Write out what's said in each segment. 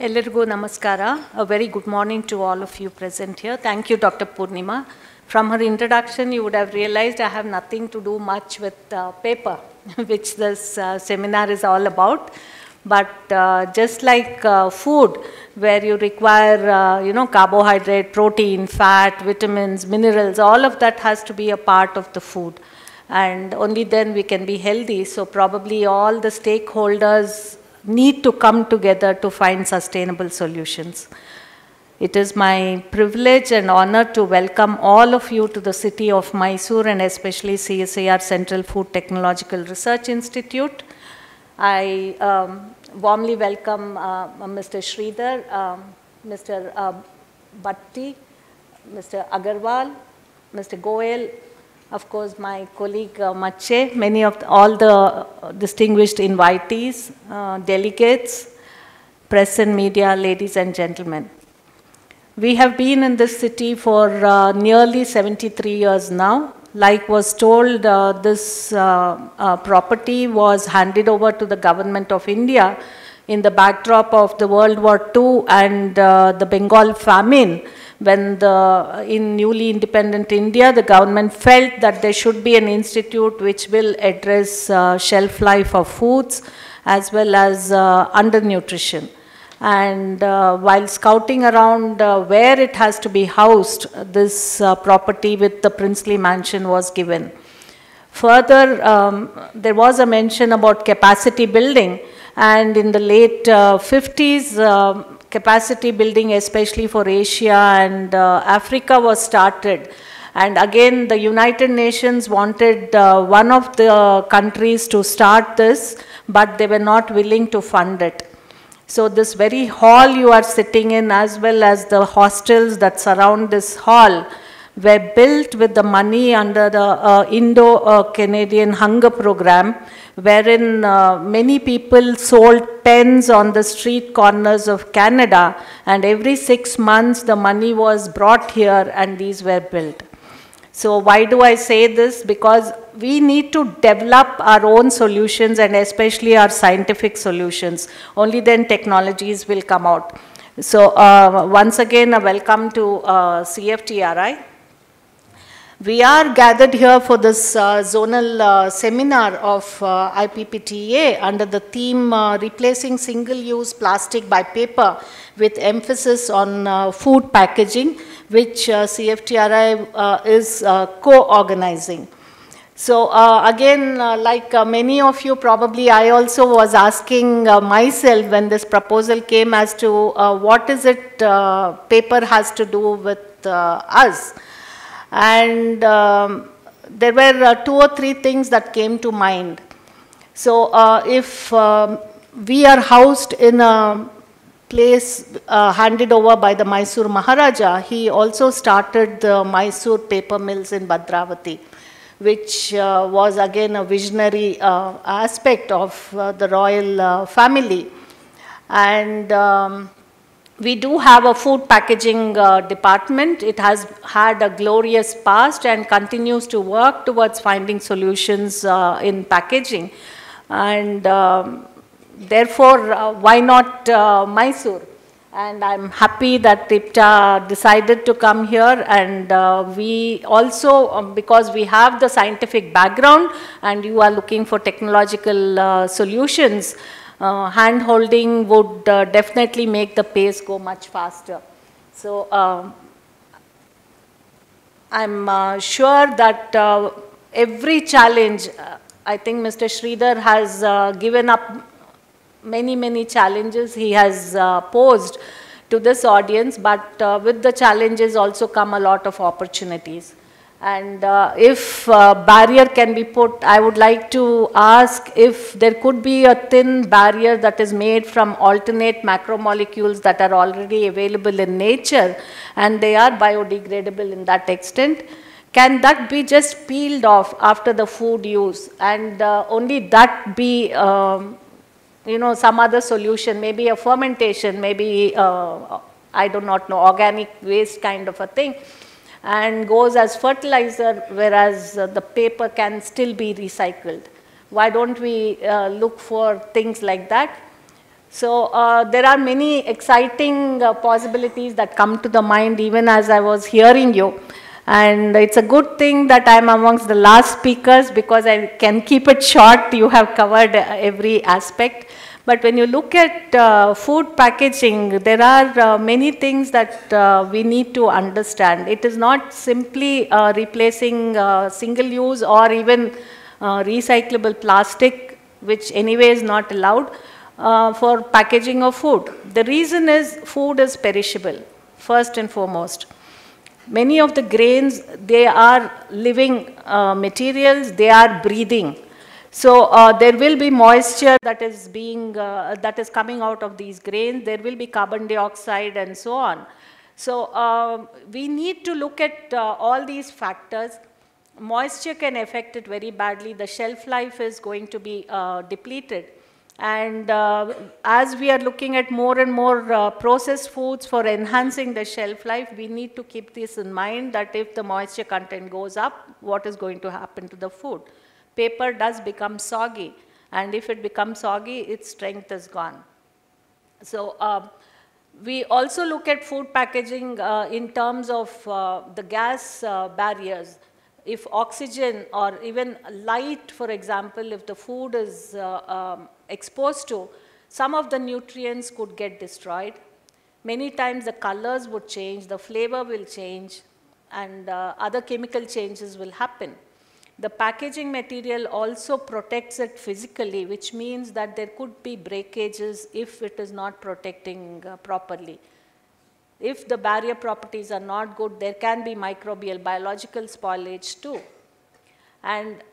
Ellargu namaskara. A very good morning to all of you present here. Thank you, Dr. Purnima. From her introduction, you would have realized I have nothing to do much with paper, which this seminar is all about. But just like food, where you require, carbohydrate, protein, fat, vitamins, minerals, all of that has to be a part of the food. And only then we can be healthy. So probably all the stakeholders need to come together to find sustainable solutions. It is my privilege and honor to welcome all of you to the city of Mysore and especially CSIR Central Food Technological Research Institute. I warmly welcome Mr. Sridhar, Mr. Bhatti, Mr. Agarwal, Mr. Goel, of course, my colleague Mache, many of all the distinguished invitees, delegates, press and media, ladies and gentlemen. We have been in this city for nearly 73 years now. Like was told, this property was handed over to the government of India in the backdrop of the World War II and the Bengal famine. When in newly independent India, the government felt that there should be an institute which will address shelf life of foods as well as undernutrition. And while scouting around where it has to be housed, this property with the princely mansion was given. Further, there was a mention about capacity building, and in the late 50s, capacity building, especially for Asia and Africa, was started. And again, the United Nations wanted one of the countries to start this, but they were not willing to fund it. So this very hall you are sitting in, as well as the hostels that surround this hall, were built with the money under the Indo-Canadian Hunger Program, wherein many people sold pens on the street corners of Canada, and every 6 months the money was brought here and these were built. So why do I say this? Because we need to develop our own solutions and especially our scientific solutions. Only then technologies will come out. So once again, a welcome to CFTRI. We are gathered here for this zonal seminar of IPPTA under the theme Replacing Single-Use Plastic by Paper with emphasis on food packaging, which CFTRI is co-organizing. So again, like many of you probably, I also was asking myself when this proposal came as to what is it paper has to do with us. And there were 2 or 3 things that came to mind. So if we are housed in a place handed over by the Mysore Maharaja, he also started the Mysore paper mills in Bhadravati, which was again a visionary aspect of the royal family. And we do have a food packaging department. It has had a glorious past and continues to work towards finding solutions in packaging. And therefore, why not Mysore? And I'm happy that IPTA decided to come here, and we also, because we have the scientific background and you are looking for technological solutions, hand-holding would definitely make the pace go much faster. So I'm sure that every challenge, I think Mr. Sridhar has given up many challenges he has posed to this audience, but with the challenges also come a lot of opportunities. And if barrier can be put, I would like to ask if there could be a thin barrier that is made from alternate macromolecules that are already available in nature, and they are biodegradable in that extent. Can that be just peeled off after the food use, and only that be some other solution, maybe a fermentation, maybe I do not know, organic waste kind of a thing, and goes as fertilizer, whereas the paper can still be recycled. Why don't we look for things like that? So there are many exciting possibilities that come to the mind even as I was hearing you. And it's a good thing that I'm amongst the last speakers because I can keep it short. You have covered every aspect. But when you look at food packaging, there are many things that we need to understand. It is not simply replacing single-use or even recyclable plastic, which anyway is not allowed for packaging of food. The reason is food is perishable, first and foremost. Many of the grains, they are living materials, they are breathing. So there will be moisture that is coming out of these grains. There will be carbon dioxide and so on. So we need to look at all these factors. Moisture can affect it very badly. The shelf life is going to be depleted. And as we are looking at more and more processed foods for enhancing the shelf life, we need to keep this in mind that if the moisture content goes up, what is going to happen to the food? Paper does become soggy, and if it becomes soggy, its strength is gone. So we also look at food packaging in terms of the gas barriers. If oxygen or even light, for example, if the food is exposed to, some of the nutrients could get destroyed. Many times the colors would change, the flavor will change, and other chemical changes will happen. The packaging material also protects it physically, which means that there could be breakages if it is not protecting properly. If the barrier properties are not good, there can be microbial, biological spoilage too. And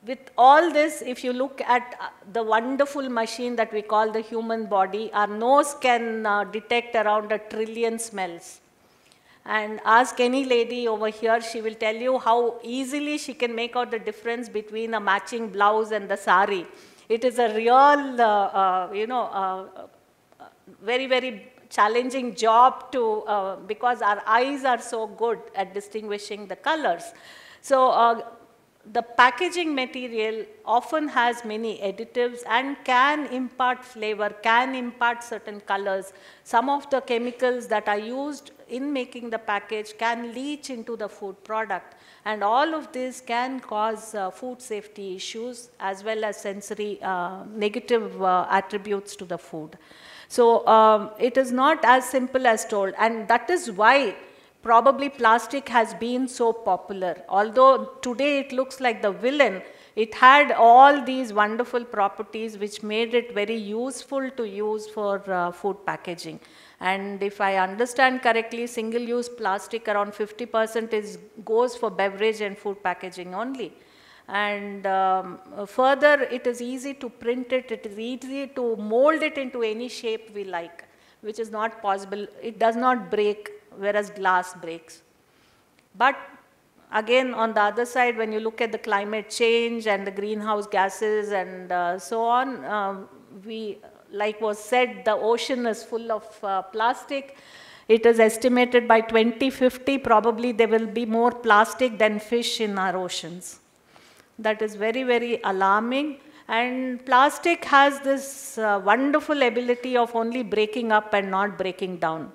with all this, if you look at the wonderful machine that we call the human body, our nose can detect around 1 trillion smells. And ask any lady over here, she will tell you how easily she can make out the difference between a matching blouse and the sari. It is a real, very, very challenging job to, because our eyes are so good at distinguishing the colors. So the packaging material often has many additives and can impart flavor, can impart certain colors. Some of the chemicals that are used in making the package can leach into the food product. And all of this can cause food safety issues as well as sensory negative attributes to the food. So it is not as simple as told, and that is why probably plastic has been so popular. Although today it looks like the villain, it had all these wonderful properties which made it very useful to use for food packaging. And if I understand correctly, single-use plastic around 50% goes for beverage and food packaging only. And further, it is easy to print it, it is easy to mold it into any shape we like, which is not possible. It does not break, whereas glass breaks. But again, on the other side, when you look at the climate change and the greenhouse gases and so on, like was said, the ocean is full of plastic. It is estimated by 2050, probably there will be more plastic than fish in our oceans. That is very, very alarming. And plastic has this wonderful ability of only breaking up and not breaking down.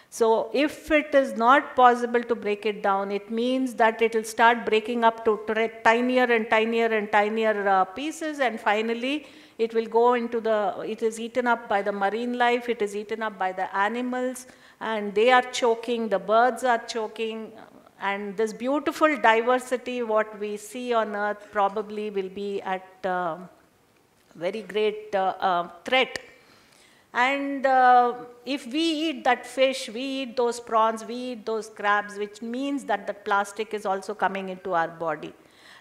So if it is not possible to break it down, it means that it will start breaking up to tinier and tinier and tinier pieces, and finally it will go into it is eaten up by the marine life, it is eaten up by the animals, and they are choking, the birds are choking, and this beautiful diversity what we see on earth probably will be at very great threat. And if we eat that fish, we eat those prawns, we eat those crabs, which means that the plastic is also coming into our body.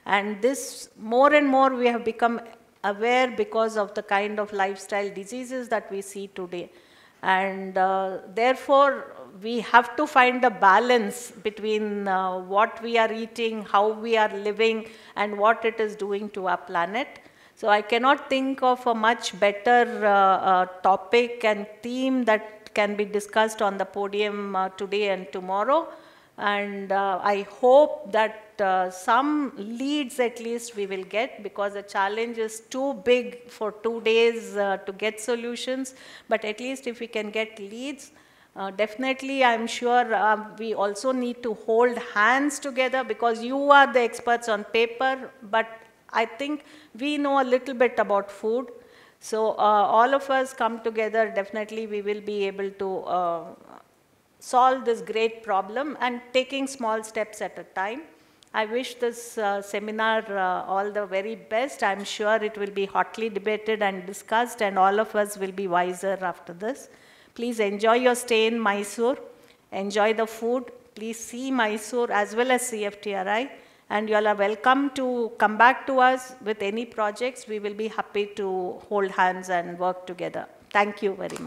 And this, more and more we have become aware because of the kind of lifestyle diseases that we see today. And therefore, we have to find a balance between what we are eating, how we are living, and what it is doing to our planet. So I cannot think of a much better topic and theme that can be discussed on the podium today and tomorrow And I hope that some leads at least we will get, because the challenge is too big for 2 days to get solutions. But at least if we can get leads, definitely I'm sure we also need to hold hands together, because you are the experts on paper, but I think we know a little bit about food. So all of us come together, definitely we will be able to solve this great problem, and taking small steps at a time. I wish this seminar all the very best. I'm sure it will be hotly debated and discussed, and all of us will be wiser after this. Please enjoy your stay in Mysore. Enjoy the food. Please see Mysore as well as CFTRI. And you all are welcome to come back to us with any projects. We will be happy to hold hands and work together. Thank you very much.